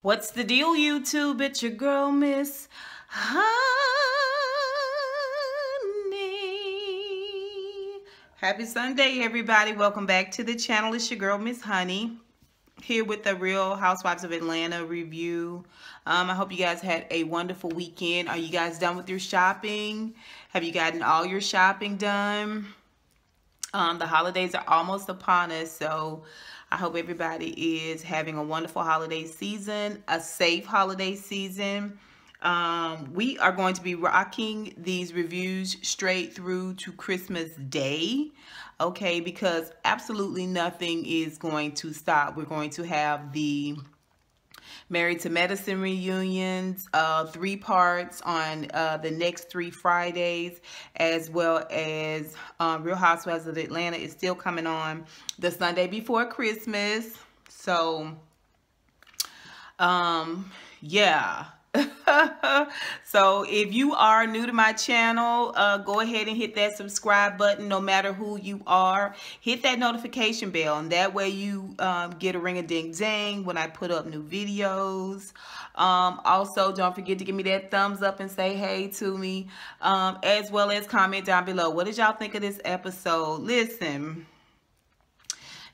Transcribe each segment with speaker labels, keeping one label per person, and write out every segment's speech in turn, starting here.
Speaker 1: What's the deal, YouTube? It's your girl, Miss Honey. Happy Sunday, everybody. Welcome back to the channel. It's your girl, Miss Honey, here with the Real Housewives of Atlanta review. I hope you guys had a wonderful weekend. Are you guys done with your shopping? Have you gotten all your shopping done? The holidays are almost upon us, so I hope everybody is having a wonderful holiday season, a safe holiday season. We are going to be rocking these reviews straight through to Christmas Day, okay, because absolutely nothing is going to stop. We're going to have the Married to Medicine reunions, 3 parts on the next 3 Fridays, as well as Real Housewives of Atlanta is still coming on the Sunday before Christmas. So, yeah. So if you are new to my channel, go ahead and hit that subscribe button. No matter who you are, hit that notification bell, and that way you get a ring-a-ding-ding when I put up new videos. Also, don't forget to give me that thumbs up and say hey to me, as well as comment down below. What did y'all think of this episode? Listen,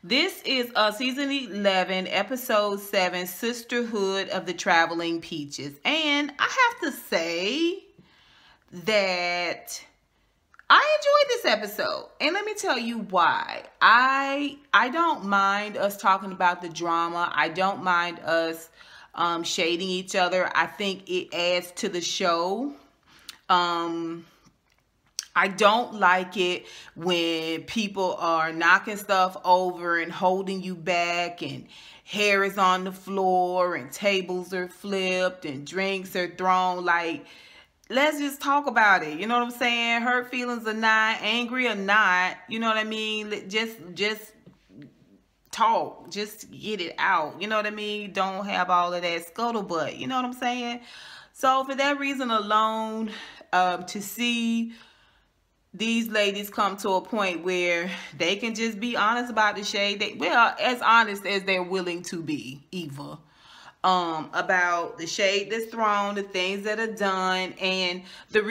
Speaker 1: this is season 11, episode 7, Sisterhood of the Traveling Peaches. And I have to say that I enjoyed this episode. And let me tell you why. I don't mind us talking about the drama. I don't mind us shading each other. I think it adds to the show. I don't like it when people are knocking stuff over and holding you back, and hair is on the floor and tables are flipped and drinks are thrown. Like, let's just talk about it. You know what I'm saying? Hurt feelings or not, angry or not, you know what I mean? Just talk. Just get it out. You know what I mean? Don't have all of that scuttlebutt. You know what I'm saying? So for that reason alone, to see these ladies come to a point where they can just be honest about the shade. Well, as honest as they're willing to be, Eva, about the shade that's thrown, the things that are done, and the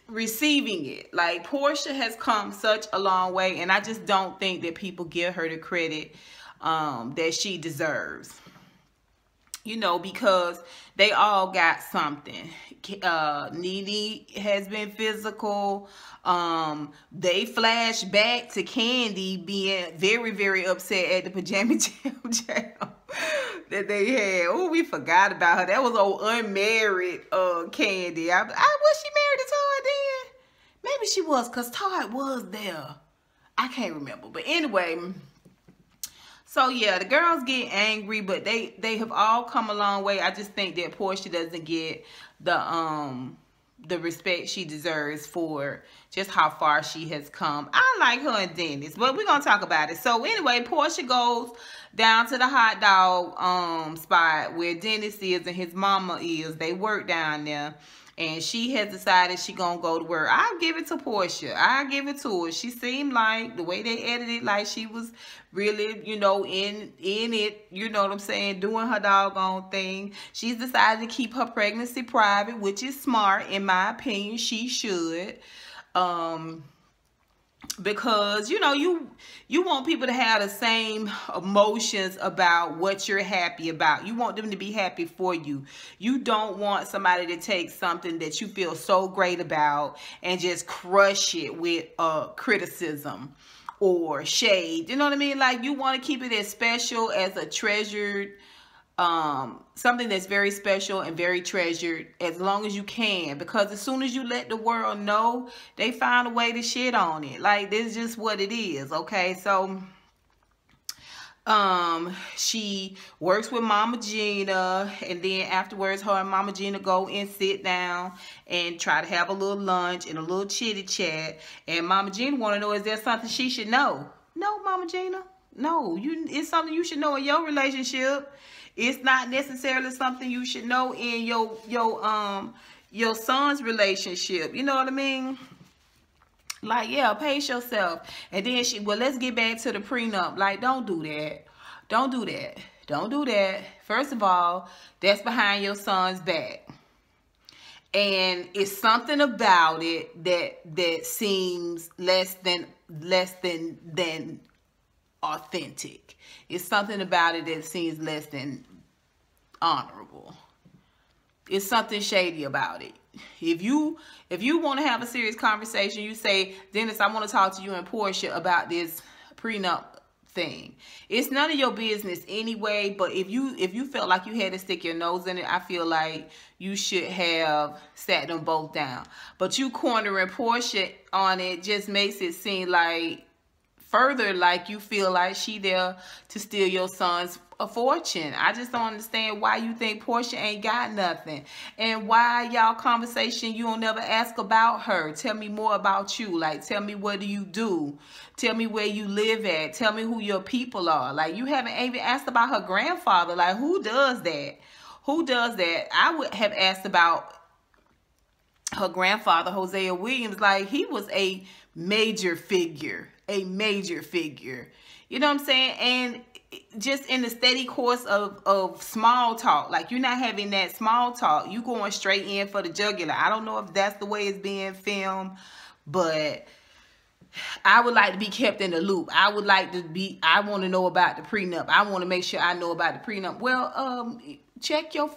Speaker 1: receiving it. Like, Porsha has come such a long way, and I just don't think that people give her the credit that she deserves. You know, because they all got something. Nene has been physical. They flash back to Kandi being very, very upset at the pajama jam that they had. Oh, we forgot about her. That was old unmarried Kandi. I was she married to Todd then? Maybe she was, because Todd was there. I can't remember. But anyway, so yeah, the girls get angry, but they have all come a long way. I just think that Porsha doesn't get the respect she deserves for just how far she has come. I like her and Dennis, but we're gonna talk about it. So anyway, Porsha goes down to the hot dog spot where Dennis is and his mama is. They work down there. And she has decided she gonna go to work. I'll give it to Porsha. I'll give it to her. She seemed like, the way they edited, like she was really, you know, in it, you know what I'm saying, doing her doggone thing. She's decided to keep her pregnancy private, which is smart, in my opinion. She should. Because, you know, you want people to have the same emotions about what you're happy about. You want them to be happy for you. You don't want somebody to take something that you feel so great about and just crush it with criticism or shade. You know what I mean? Like, you want to keep it as special, as a treasured, something that's very special and very treasured, as long as you can, because as soon as you let the world know, they find a way to shit on it. Like, this is just what it is. Okay, so she works with Mama Gina, and then afterwards her and Mama Gina go and sit down and try to have a little lunch and a little chitty chat. And Mama Gina want to know, is there something she should know? No, Mama Gina, no. It's something you should know in your relationship. It's not necessarily something you should know in your son's relationship. You know what I mean? Like, yeah, pace yourself. And then well, let's get back to the prenup. Like, don't do that. Don't do that. Don't do that. First of all, that's behind your son's back. And it's something about it that seems less than authentic. It's something about it that seems less than honorable. It's something shady about it. If you want to have a serious conversation, you say, Dennis, I want to talk to you and Porsha about this prenup thing. It's none of your business anyway, but if you felt like you had to stick your nose in it, I feel like you should have sat them both down. But you cornering Porsha on it just makes it seem like further like you feel like she there to steal your son's a fortune. I just don't understand why you think Porsha ain't got nothing, and why y'all conversation you don't never ask about her. Tell me more about you. Like, tell me what do you do, tell me where you live at, tell me who your people are. Like, you haven't even asked about her grandfather. Like, who does that? Who does that? I would have asked about her grandfather, Hosea Williams. Like, he was a major figure, you know what I'm saying? And just in the steady course of small talk, like, you're not having that small talk, you going straight in for the jugular. I don't know if that's the way it's being filmed, but I would like to be kept in the loop. I want to know about the prenup. I want to make sure I know about the prenup. Well, check your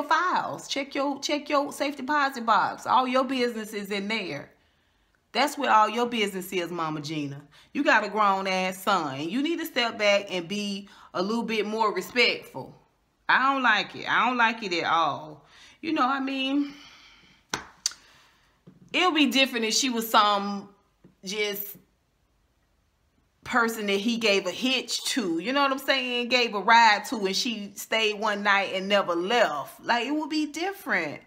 Speaker 1: files, check your safe deposit box. All your business is in there. That's where all your business is, Mama Gina. You got a grown-ass son. You need to step back and be a little bit more respectful. I don't like it. I don't like it at all. You know, I mean, it'll be different if she was some just person that he gave a hitch to. You know what I'm saying? Gave a ride to, and she stayed one night and never left. Like, it would be different.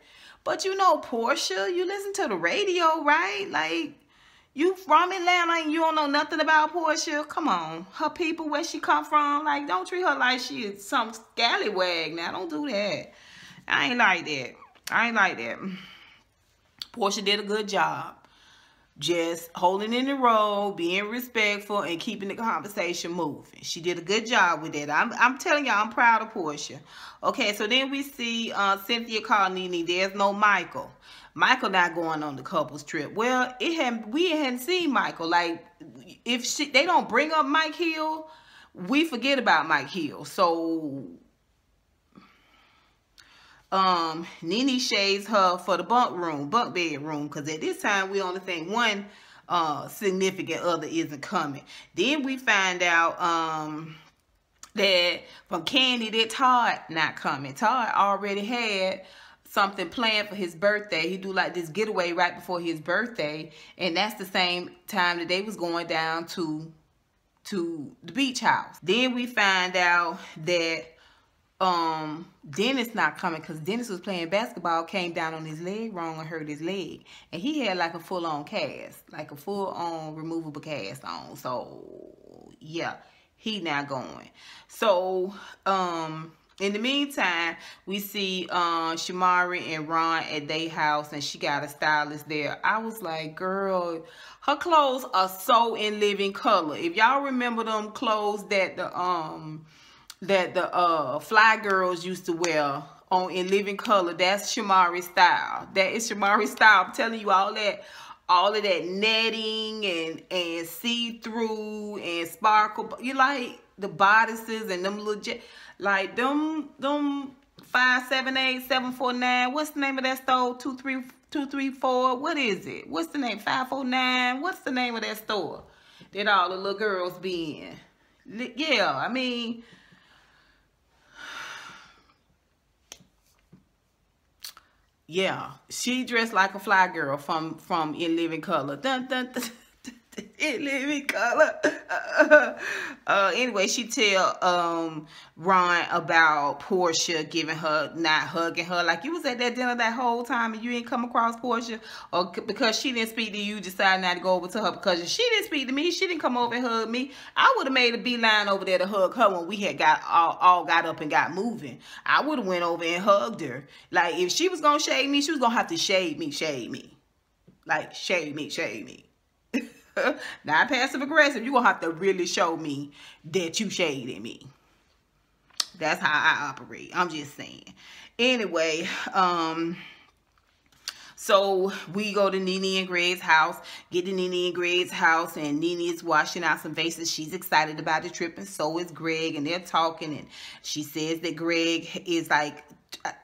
Speaker 1: But you know, Porsha, you listen to the radio, right? Like, you from Atlanta and you don't know nothing about Porsha? Come on. Her people, where she come from, like, don't treat her like she is some scallywag. Now, don't do that. I ain't like that. Porsha did a good job. Just holding in the road, being respectful, and keeping the conversation moving. She did a good job with that. I'm telling y'all, I'm proud of Porsha. Okay, so then we see Cynthia call Nene. There's no Michael. Michael not going on the couples trip. Well, we hadn't seen Michael. Like, if they don't bring up Mike Hill, we forget about Mike Hill. So Nene shades her for the bunk bedroom, because at this time we only think one significant other isn't coming. Then we find out that from Kandi that Todd not coming. Todd already had something planned for his birthday. He do like this getaway right before his birthday, and that's the same time that they was going down to the beach house. Then we find out that Dennis not coming, because Dennis was playing basketball, came down on his leg wrong and hurt his leg, and he had like a full-on cast, like a full-on removable cast on. So yeah, he not going. So in the meantime, we see Shamari and Ron at their house, and she got a stylist there. I was like, girl, her clothes are so in living color. If y'all remember them clothes that the fly girls used to wear in living color, that's Shamari's style. That is Shamari's style. I'm telling you, all of that netting and see-through and sparkle. You like the bodices and them legit, like them 578 749. What's the name of that store? 234. What is it? What's the name? 549. What's the name of that store that all the little girls be in? Yeah, I mean, yeah, she dressed like a fly girl from In Living Color. Dun, dun, dun. In living color. Anyway, she tell Ron about Porsha giving her, not hugging her. Like, you was at that dinner that whole time and you ain't come across Porsha, or because she didn't speak to you, decided not to go over to her because she didn't speak to me. She didn't come over and hug me. I would have made a beeline over there to hug her when we had all got up and got moving. I would have went over and hugged her. Like, if she was gonna shade me, she was gonna have to shade me. Like, shade me. Not passive aggressive. You're gonna have to really show me that you shaded me. That's how I operate. I'm just saying. Anyway, so we go to Nene and Gregg's house, get to Nene and Gregg's house, and Nene is washing out some vases. She's excited about the trip, and so is Gregg, and they're talking, and she says that Gregg is like,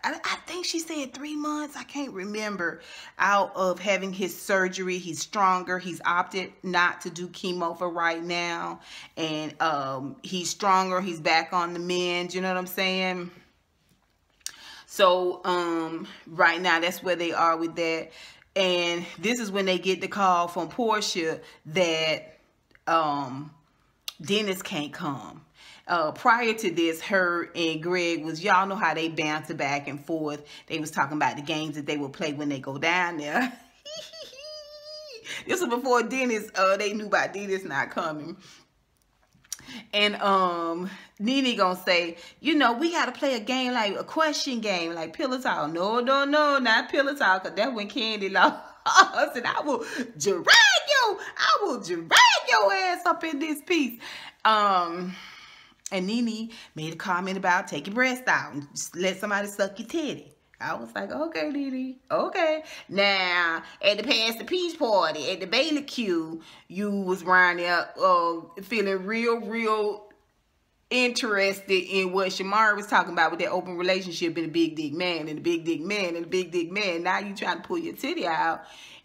Speaker 1: I think she said 3 months, I can't remember, out of having his surgery. He's stronger. He's opted not to do chemo for right now, and he's stronger. He's back on the mend, you know what I'm saying? So, right now, that's where they are with that. And this is when they get the call from Porsha that Dennis can't come. Prior to this, her and Gregg was, y'all know how they banter back and forth. They was talking about the games that they would play when they go down there. This was before Dennis, they knew about Dennis not coming. And Nene gonna say, you know, we gotta play a game, like a question game, like pillow talk. No, not pillow talk, cause that's when Kandi lost. And I will drag your ass up in this piece. And Nene made a comment about take your breast out and just let somebody suck your titty. I was like, okay, Nene, okay. Now, at the Pass the Peach party, at the Bailey Q, you was round there feeling real interested in what Shamara was talking about with that open relationship and the big dick man and the big dick man and the big dick man. Now you trying to pull your titty out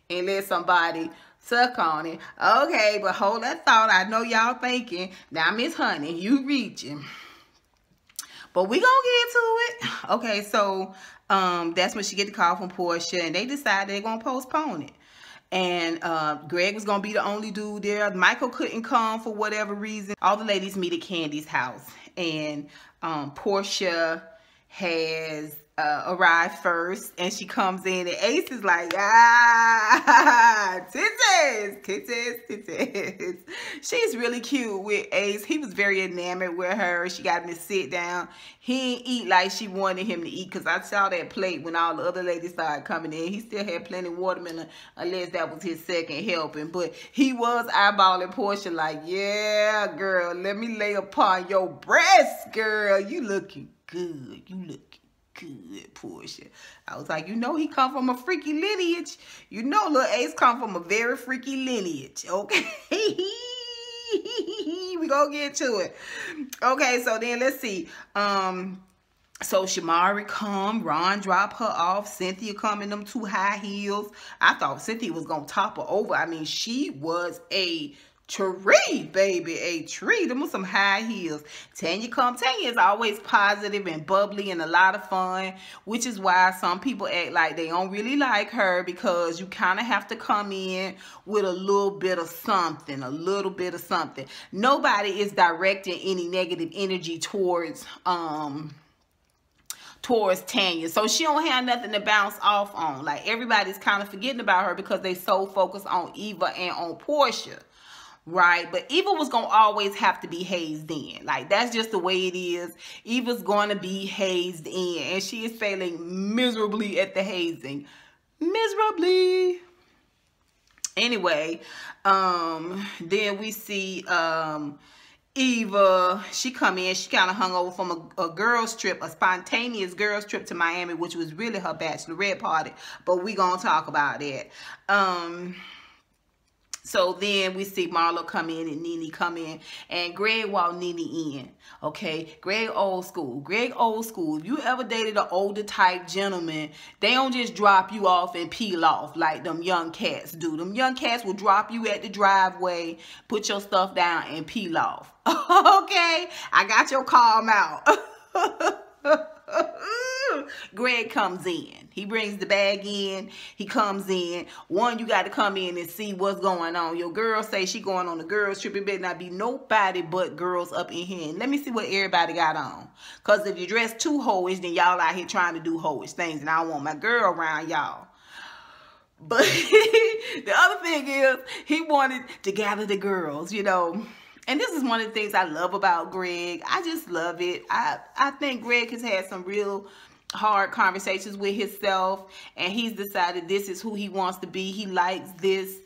Speaker 1: and let somebody suck on it. Okay, but hold that thought. I know y'all thinking, now Miss Honey, you reaching. But we gonna get to it. Okay, so that's when she get the call from Porsha, and they decided they're gonna postpone it. And Gregg was gonna be the only dude there. Michael couldn't come for whatever reason. All the ladies meet at Candy's house, and Porsha has arrived first, and she comes in, and Ace is like, titties. She's really cute with Ace. He was very enamored with her. She got him to sit down. He didn't eat like she wanted him to eat, because I saw that plate when all the other ladies started coming in. He still had plenty of watermelon, unless that was his second helping. But he was eyeballing Porsha like, yeah, girl, let me lay upon your breast, girl. You looking good. You looking good, Porsha. I was like, you know, he come from a freaky lineage. You know, little Ace come from a very freaky lineage. Okay. We gonna get to it. Okay, so then let's see. So Shamari come, Ron drop her off, Cynthia come in them 2 high heels. I thought Cynthia was gonna top her over. I mean, she was a tree, baby, a tree. Them with some high heels. Tanya come. Tanya is always positive and bubbly and a lot of fun, which is why some people act like they don't really like her, because you kind of have to come in with a little bit of something, Nobody is directing any negative energy towards Tanya, so she don't have nothing to bounce off on. Like, everybody's kind of forgetting about her because they so focused on Eva and on Porsha. Right, but Eva was gonna always have to be hazed in. Like, that's just the way it is. Eva's going to be hazed in, and she is failing miserably at the hazing. Miserably. Anyway, then we see Eva. She come in. She kind of hung over from a girls trip, a spontaneous girls trip to Miami, which was really her bachelorette party. But we gonna talk about that. So then we see Marlo come in and Nene come in, and Gregg walk Nene in. Okay, Gregg old school. Gregg old school. If you ever dated an older type gentleman, they don't just drop you off and peel off like them young cats do. Them young cats will drop you at the driveway, put your stuff down, and peel off. Okay, I got your calm out. Gregg comes in. He brings the bag in. He comes in. One, you got to come in and see what's going on. Your girl say she going on a girls trip. It better not be nobody but girls up in here. And let me see what everybody got on. Because if you dress too hoish, then y'all out here trying to do hoish things. And I don't want my girl around y'all. But the other thing is, he wanted to gather the girls, you know. And this is one of the things I love about Gregg. I just love it. I think Gregg has had some real hard conversations with himself, and he's decided this is who he wants to be. He likes this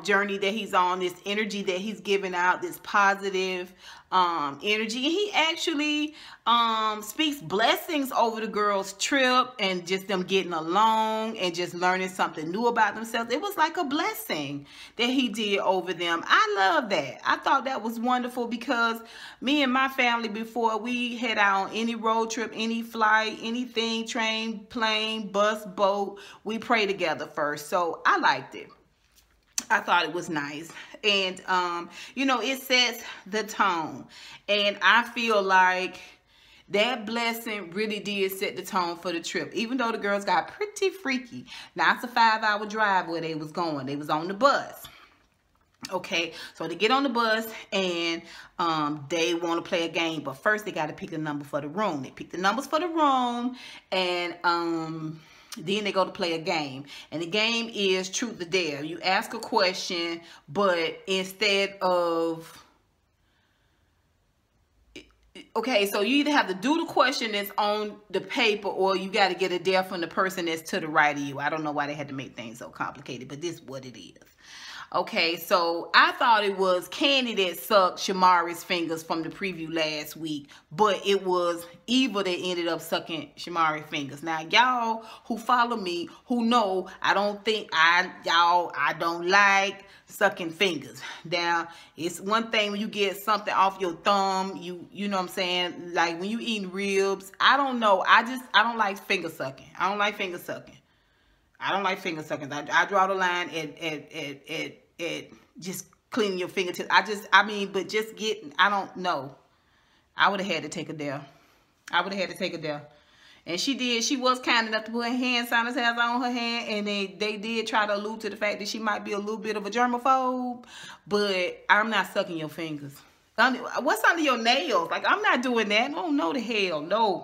Speaker 1: journey that he's on, this energy that he's giving out, this positive energy. And he actually speaks blessings over the girls' trip and just them getting along and just learning something new about themselves. It was like a blessing that he did over them. I love that. I thought that was wonderful, because me and my family, before we head out on any road trip, any flight, anything, train, plane, bus, boat, we pray together first. So I liked it. I thought it was nice. And, you know, it sets the tone. And I feel like that blessing really did set the tone for the trip. Even though the girls got pretty freaky. Now, it's a 5-hour drive where they was going. They was on the bus. Okay, so they get on the bus and they want to play a game. But first, they got to pick a number for the room. They pick the numbers for the room. And then they go to play a game. And the game is truth or dare. You ask a question, but instead of... Okay, so you either have to do the question that's on the paper, or you got to get a dare from the person that's to the right of you. I don't know why they had to make things so complicated, but this is what it is. Okay, so I thought it was Kandi that sucked Shamari's fingers from the preview last week, but it was Eva that ended up sucking Shamari's fingers. Now, y'all who follow me, who know I don't like sucking fingers. Now, it's one thing when you get something off your thumb, you know what I'm saying? Like when you eating ribs, I don't know. I don't like finger sucking. I don't like finger sucking. I don't like finger sucking. I draw the line at just cleaning your fingertips. But just getting, I don't know. I would have had to take a dare. And she did. She was kind enough to put her hand sanitizer on her hand. And they did try to allude to the fact that she might be a little bit of a germaphobe. But I'm not sucking your fingers. What's under your nails? Like, I'm not doing that. Oh, no to hell. No.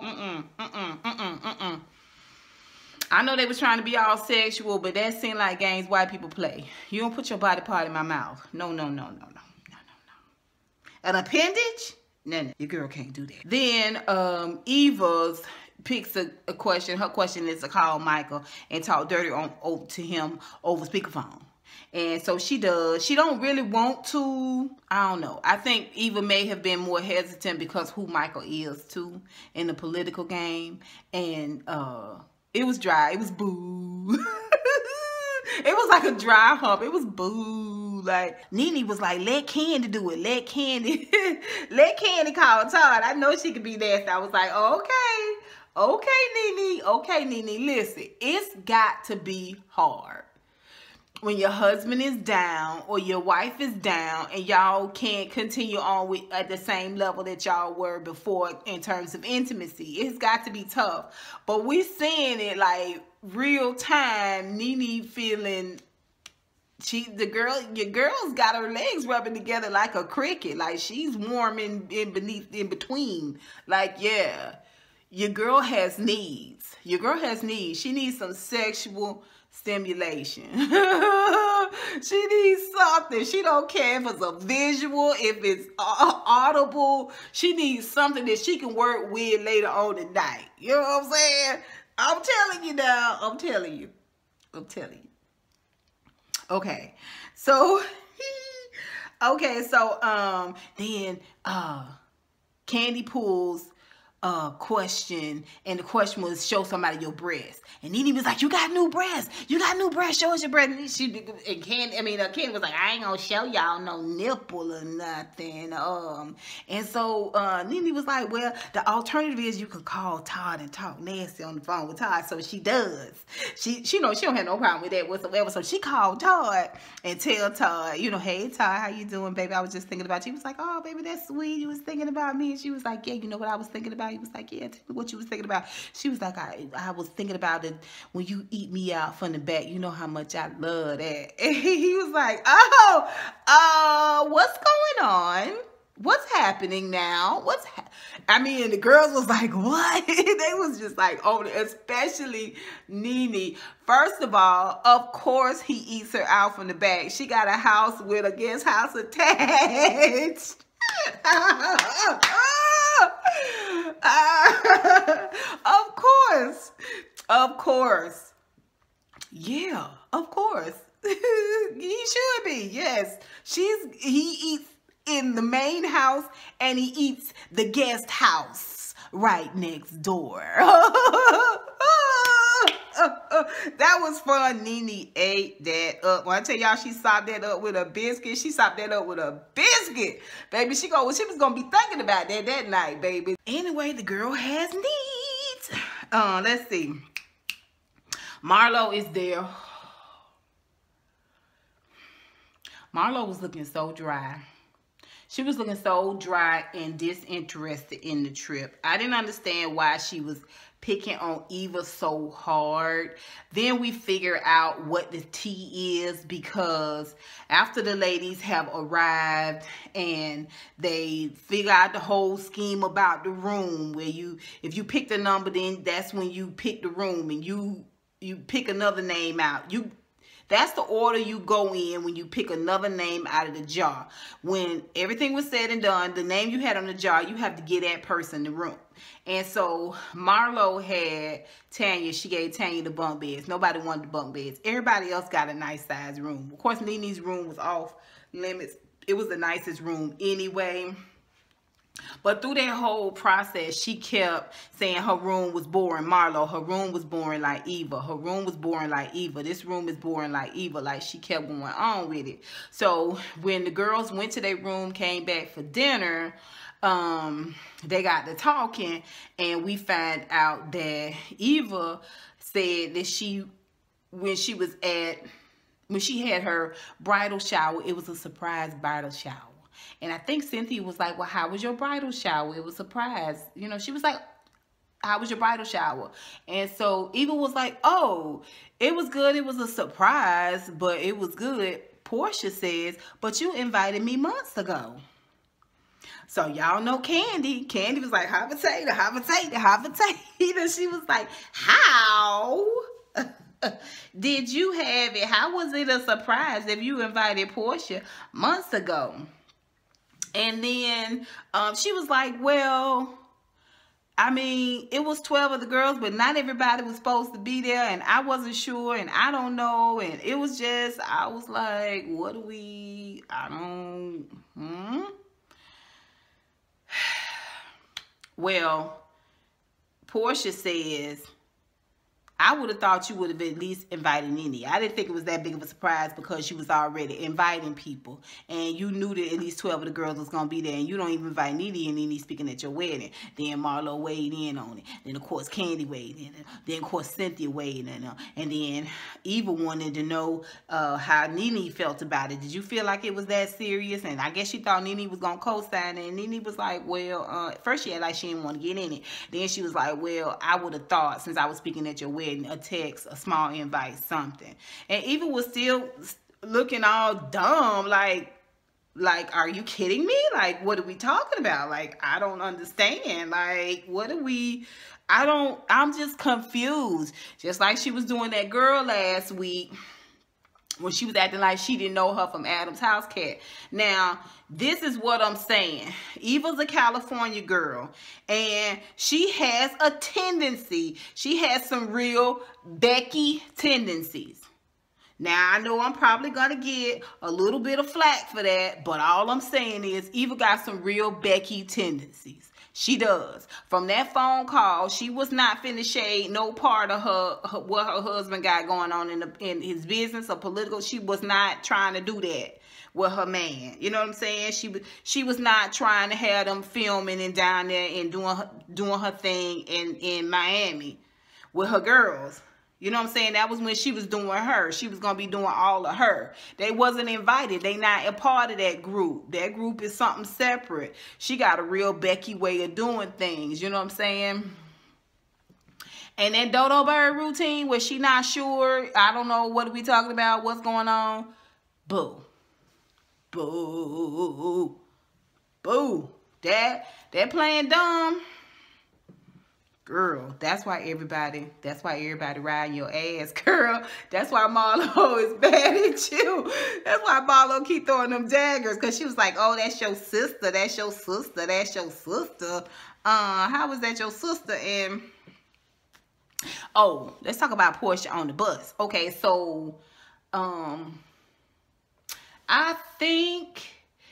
Speaker 1: I know they was trying to be all sexual, but that seemed like games white people play. You don't put your body part in my mouth. No. An appendage? No. Your girl can't do that. Then Eva's picks a question. Her question is to call Michael and talk dirty to him over speakerphone. And so she does. She don't really want to. I don't know. I think Eva may have been more hesitant because who Michael is too in the political game. And it was dry. It was boo. It was like a dry hump. It was boo. Like, Nene was like, let Kandi do it. Let Kandi call Todd. I know she could be nasty. I was like, okay. Okay, Nene. Okay, Nene. Listen, it's got to be hard when your husband is down or your wife is down and y'all can't continue on at the same level that y'all were before in terms of intimacy. It's got to be tough. But we seeing it like real time. Nene feeling your girl's got her legs rubbing together like a cricket. Like she's warm in between. Like, yeah, your girl has needs. Your girl has needs. She needs some sexual stimulation. She needs something. She don't care if it's a visual, if it's audible. She needs something that she can work with later on at night. You know what I'm saying? I'm telling you now. I'm telling you. Okay. So then Kandi pulls question, and the question was, show somebody your breasts. And Nene was like, you got new breasts. Show us your breasts. And Kandi was like, I ain't gonna show y'all no nipple or nothing. And so Nene was like, well, the alternative is you could call Todd and talk nasty on the phone with Todd. So she does. She don't have no problem with that whatsoever. So she called Todd and tell Todd, hey Todd, how you doing, baby? I was just thinking about you. He was like, oh baby, that's sweet. You was thinking about me. And she was like, yeah, you know what I was thinking about? He was like, yeah, tell me what you was thinking about. She was like, I was thinking about it when you eat me out from the back. You know how much I love that. And he was like, what's going on? What's happening now? The girls was like, what? They was just like, especially Nene. First of all, of course he eats her out from the back. She got a house with a guest house attached. Of course. Yeah, of course. He should be, yes. He eats in the main house and he eats the guest house right next door. That was fun. Nene ate that up. When I tell y'all she sopped that up with a biscuit, she sopped that up with a biscuit. Baby, she was gonna be thinking about that night, baby. Anyway, the girl has needs. Let's see. Marlo is there. Marlo was looking so dry. She was looking so dry and disinterested in the trip. I didn't understand why she was picking on Eva so hard. Then we figure out what the tea is, because after the ladies have arrived and they figure out the whole scheme about the room, where if you pick the number, then that's when you pick the room, and you pick another name out. That's the order you go in when you pick another name out of the jar. When everything was said and done, the name you had on the jar, you have to give that person the room. And so Marlo had Tanya. She gave Tanya the bunk beds. Nobody wanted the bunk beds. Everybody else got a nice size room. Of course, Nene's room was off limits. It was the nicest room anyway. But through that whole process, she kept saying her room was boring. Marlo, her room was boring like Eva. Her room was boring like Eva. This room is boring like Eva. Like, she kept going on with it. So when the girls went to their room, came back for dinner, they got to talking, and we find out that Eva said that when she had her bridal shower, it was a surprise bridal shower. And I think Cynthia was like, well, how was your bridal shower? It was a surprise. You know, she was like, how was your bridal shower? And so Eva was like, oh, it was good. It was a surprise, but it was good. Porsha says, but you invited me months ago. So y'all know Kandi. Kandi was like, hot potato, hot potato, hot potato. She was like, how did you have it? How was it a surprise if you invited Porsha months ago? And then she was like, well, I mean, it was 12 of the girls, but not everybody was supposed to be there. And I wasn't sure, and I don't know. And it was just, I was like, what do we, Well, Porsha says, I would have thought you would have at least invited Nene. I didn't think it was that big of a surprise, because you was already inviting people. And you knew that at least 12 of the girls was going to be there. And you don't even invite Nene, and Nene speaking at your wedding. Then Marlo weighed in on it. Then, of course, Kandi weighed in. Then, of course, Cynthia weighed in. And then Eva wanted to know how Nene felt about it. Did you feel like it was that serious? And I guess she thought Nene was going to co-sign it. And Nene was like, well, at first she had like she didn't want to get in it. Then she was like, well, I would have thought, since I was speaking at your wedding, a text, a small invite, something. And Eva was still looking all dumb, like, are you kidding me? Like, what are we talking about? Like, I don't understand. Like, I'm just confused. Just like she was doing that girl last week, when she was acting like she didn't know her from Adam's house cat. Now, this is what I'm saying. Eva's a California girl, and she has a tendency. She has some real Becky tendencies. Now, I know I'm probably going to get a little bit of flack for that, but all I'm saying is Eva got some real Becky tendencies. She does. From that phone call, she was not finna shade no part of her what her husband got going on in his business or political. She was not trying to do that with her man. You know what I'm saying? She was not trying to have them filming and down there and doing her thing in Miami with her girls. You know what I'm saying? That was when she was doing her. She was going to be doing all of her. They wasn't invited. They not a part of that group. That group is something separate. She got a real Becky way of doing things. You know what I'm saying? And that dodo bird routine where she not sure. I don't know. What are we talking about? What's going on? Boo. Boo. Boo. That playing dumb. Girl, that's why everybody riding your ass, girl. That's why Marlo is bad at you. That's why Marlo keep throwing them daggers, because she was like, oh, that's your sister, that's your sister, that's your sister. How was that your sister? And oh, let's talk about Porsha on the bus. Okay, so I think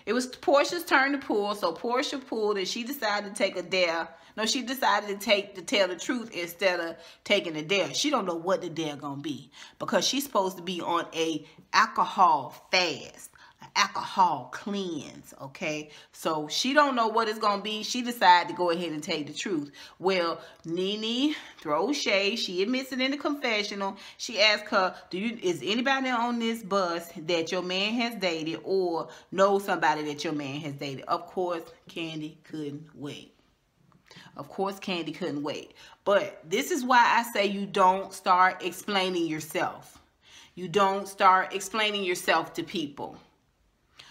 Speaker 1: it was Porsha's turn to pull. So Porsha pulled and she decided to take a dare. No, she decided to tell the truth instead of taking a dare. She don't know what the dare gonna be because she's supposed to be on a alcohol fast, an alcohol cleanse, okay? So she don't know what it's gonna be. She decided to go ahead and take the truth. Well, Nene throws shade. She admits it in the confessional. She asked her, is anybody on this bus that your man has dated or know somebody that your man has dated? Of course, Kandi couldn't wait. Of course, Kandi couldn't wait. But this is why I say you don't start explaining yourself. You don't start explaining yourself to people.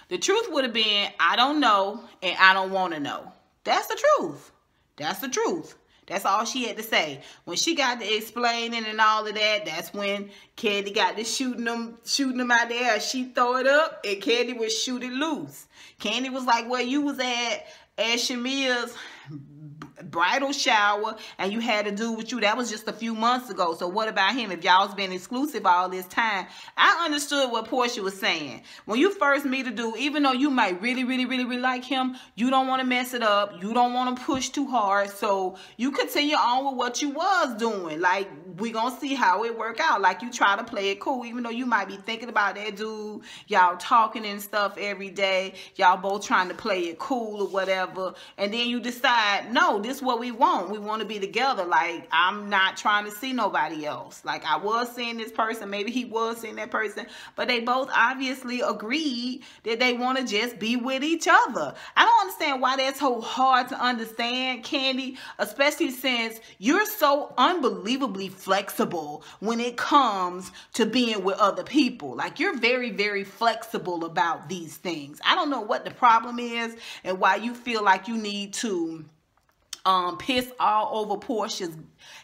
Speaker 1: The truth would have been, I don't know and I don't want to know. That's the truth. That's the truth. That's all she had to say. When she got to explaining and all of that, that's when Kandi got to shooting them out there. She throw it up and Kandi would shoot it loose. Kandi was like, well, you was at Shamia's bridal shower and you had a dude with you. That was just a few months ago. So what about him? If y'all's been exclusive all this time, I understood what Porsha was saying. When you first meet a dude, even though you might really like him, you don't want to mess it up. You don't want to push too hard. So you continue on with what you was doing. Like, we gonna see how it work out. Like, you try to play it cool, even though you might be thinking about that dude. Y'all talking and stuff every day. Y'all both trying to play it cool or whatever. And then you decide, no, this is what we want. We want to be together. Like, I'm not trying to see nobody else. Like, I was seeing this person. Maybe he was seeing that person. But they both obviously agreed that they want to just be with each other. I don't understand why that's so hard to understand, Kandi, especially since you're so unbelievably flexible when it comes to being with other people. Like, you're very flexible about these things. I don't know what the problem is and why you feel like you need to piss all over Porsha's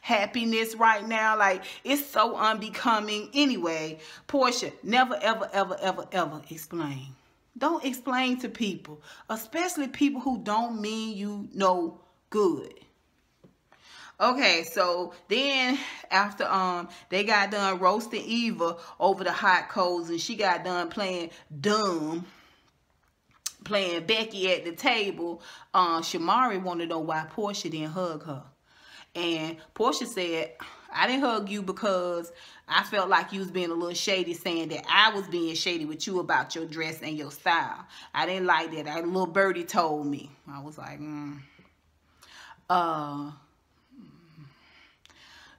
Speaker 1: happiness right now. Like, it's so unbecoming. Anyway, Porsha, never ever explain. Don't explain to people, especially people who don't mean you no good. Okay, so then after they got done roasting Eva over the hot coals and she got done playing dumb, playing Becky at the table, Shamari wanted to know why Porsha didn't hug her. And Porsha said, I didn't hug you because I felt like you was being a little shady, saying that I was being shady with you about your dress and your style. I didn't like that. A little birdie told me. I was like,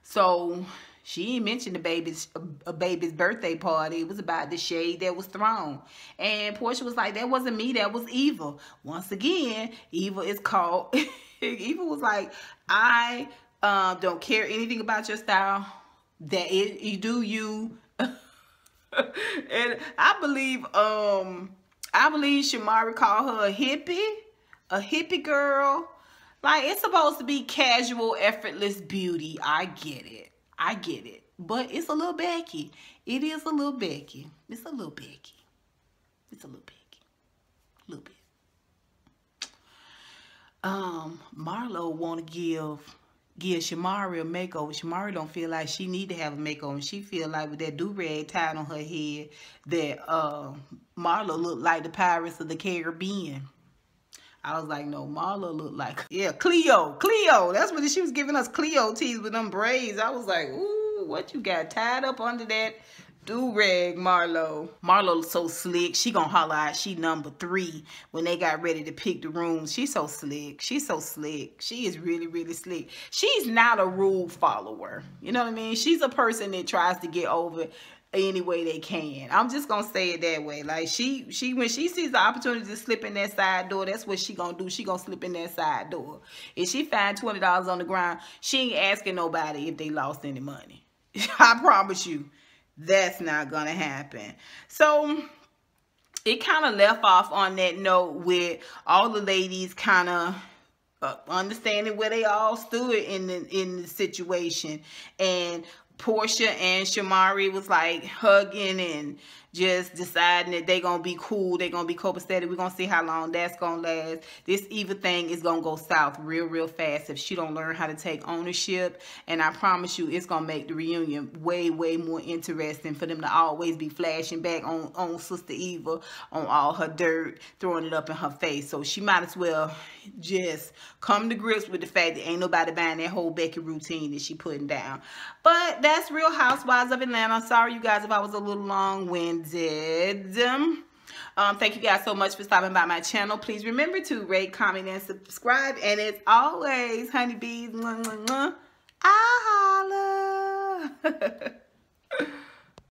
Speaker 1: So she didn't mention the baby's birthday party. It was about the shade that was thrown. And Porsha was like, that wasn't me, that was Eva. Once again, Eva is called. Eva was like, I don't care anything about your style. That you do you. And I believe Shamari called her a hippie girl. Like, it's supposed to be casual, effortless beauty. I get it. But it's a little Becky. It is a little Becky. It's a little Becky. It's a little Becky. A little bit. Marlo want to give Shamari a makeover. Shamari don't feel like she need to have a makeover. She feel like with that do-rag tied on her head that Marlo looked like the Pirates of the Caribbean. I was like, no, Marlo looked like, yeah, Cleo. That's what she was giving us, Cleo tees with them braids. I was like, ooh, what you got tied up under that do-rag, Marlo? Marlo's so slick. She gonna holler out she number 3 when they got ready to pick the rooms. She's so slick. She's so slick. She is really slick. She's not a rule follower. You know what I mean? She's a person that tries to get over any way they can. I'm just gonna say it that way. Like, she when she sees the opportunity to slip in that side door, that's what she gonna do. She gonna slip in that side door. If she find $20 on the ground, she ain't asking nobody if they lost any money. I promise you, that's not gonna happen. So it kind of left off on that note with all the ladies kind of understanding where they all stood in the situation. And Porsha and Shamari was like hugging and just deciding that they gonna be cool, they gonna be copacetic. We're gonna see how long that's gonna last. This Eva thing is gonna go south real fast if she don't learn how to take ownership, and I promise you it's gonna make the reunion way more interesting for them to always be flashing back on Sister Eva, on all her dirt, throwing it up in her face. So she might as well just come to grips with the fact that ain't nobody buying that whole Becky routine that she putting down. But that's Real Housewives of Atlanta. Sorry you guys if I was a little long-winded. Thank you guys so much for stopping by my channel. Please remember to rate, comment, and subscribe. And as always, honeybees, I'll holla.